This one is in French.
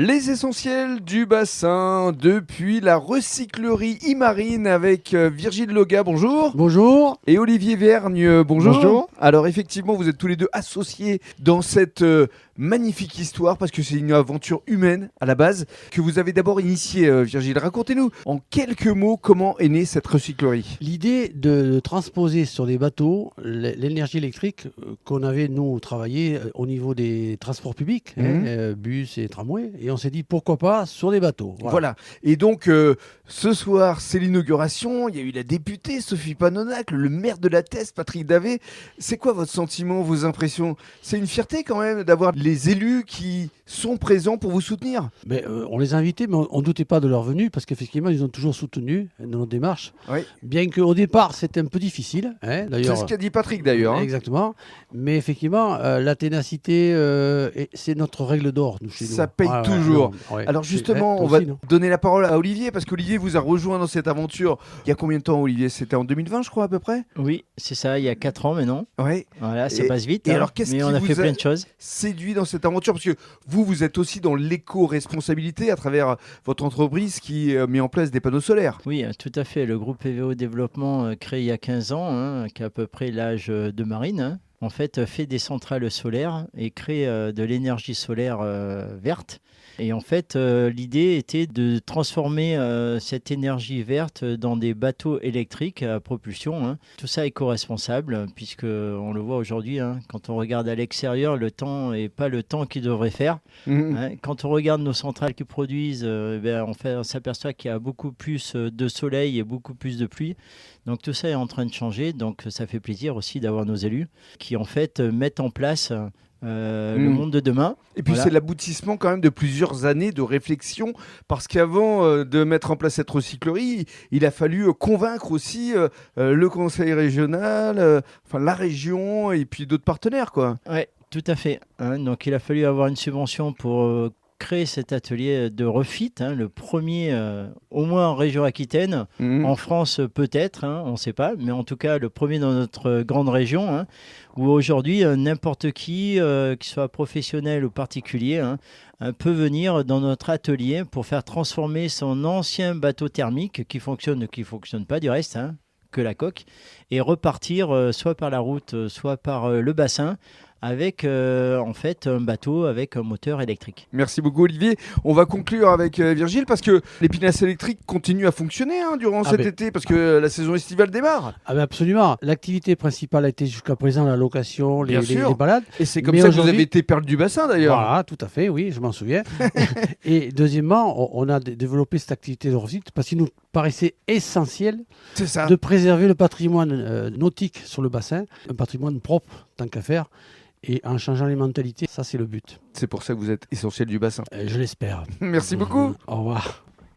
Les essentiels du bassin depuis la recyclerie Imarine avec Virgile Loga, bonjour. Bonjour. Et Olivier Vergne, bonjour. Bonjour. Alors effectivement, vous êtes tous les deux associés dans cette magnifique histoire parce que c'est une aventure humaine à la base que vous avez d'abord initiée, Virgile. Racontez-nous en quelques mots comment est née cette recyclerie. L'idée de transposer sur des bateaux l'énergie électrique qu'on avait, nous, travaillé au niveau des transports publics, bus et tramways, et on s'est dit pourquoi pas sur des bateaux. Voilà. Et donc, ce soir, c'est l'inauguration. Il y a eu la députée Sophie Panonac, le maire de la Teste, Patrick Davé. C'est quoi votre sentiment, vos impressions? C'est une fierté quand même d'avoir les élus qui sont présents pour vous soutenir. Mais, on les a invités, mais on ne doutait pas de leur venue parce qu'effectivement, ils ont toujours soutenu nos démarches. Oui. Bien qu'au départ, c'était un peu difficile. C'est ce qu'a dit Patrick d'ailleurs. Exactement. Mais effectivement, la ténacité, c'est notre règle d'or. Chez nous. Ça paye toujours. Alors justement, on va non donner la parole à Olivier parce qu'Olivier vous a rejoint dans cette aventure. Il y a combien de temps, Olivier? C'était en 2020, je crois, à peu près? Oui, c'est ça, il y a 4 ans maintenant. Oui. Voilà, ça passe vite. Et alors, qu'est-ce mais qui on a vous fait plein de choses. séduit dans cette aventure? Parce que vous êtes aussi dans l'éco-responsabilité à travers votre entreprise qui met en place des panneaux solaires. Oui, tout à fait. Le groupe PVO Développement, créé il y a 15 ans, qui a à peu près l'âge de Marine, en fait, fait des centrales solaires et crée de l'énergie solaire verte. Et en fait, l'idée était de transformer cette énergie verte dans des bateaux électriques à propulsion. Tout ça éco-responsable, puisque on le voit aujourd'hui, quand on regarde à l'extérieur, le temps n'est pas le temps qu'il devrait faire. Quand on regarde nos centrales qui produisent, on s'aperçoit qu'il y a beaucoup plus de soleil et beaucoup plus de pluie. Donc tout ça est en train de changer. Donc ça fait plaisir aussi d'avoir nos élus qui en fait mettent en place le monde de demain. Et puis c'est l'aboutissement quand même de plusieurs années de réflexion parce qu'avant de mettre en place cette recyclerie, il a fallu convaincre aussi le conseil régional, la région et puis d'autres partenaires, quoi. Oui, tout à fait. Donc il a fallu avoir une subvention pour créer cet atelier de refit, le premier au moins en région Aquitaine, en France peut-être, on ne sait pas, mais en tout cas le premier dans notre grande région, où aujourd'hui n'importe qui soit professionnel ou particulier, peut venir dans notre atelier pour faire transformer son ancien bateau thermique qui fonctionne pas du reste, que la coque, et repartir soit par la route, soit par le bassin, avec en fait un bateau avec un moteur électrique. Merci beaucoup Olivier. On va conclure avec Virgile parce que les pinasses électriques continuent à fonctionner durant cet été parce que la saison estivale démarre. Absolument. L'activité principale a été jusqu'à présent la location, les balades. Et c'est comme ça que vous avez été perle du bassin d'ailleurs. Voilà, tout à fait, oui, je m'en souviens. Et deuxièmement, on a développé cette activité de refit parce qu'il nous paraissait essentiel de préserver le patrimoine nautique sur le bassin, un patrimoine propre tant qu'à faire. Et en changeant les mentalités, ça c'est le but. C'est pour ça que vous êtes essentiel du bassin. Je l'espère. Merci beaucoup. Au revoir.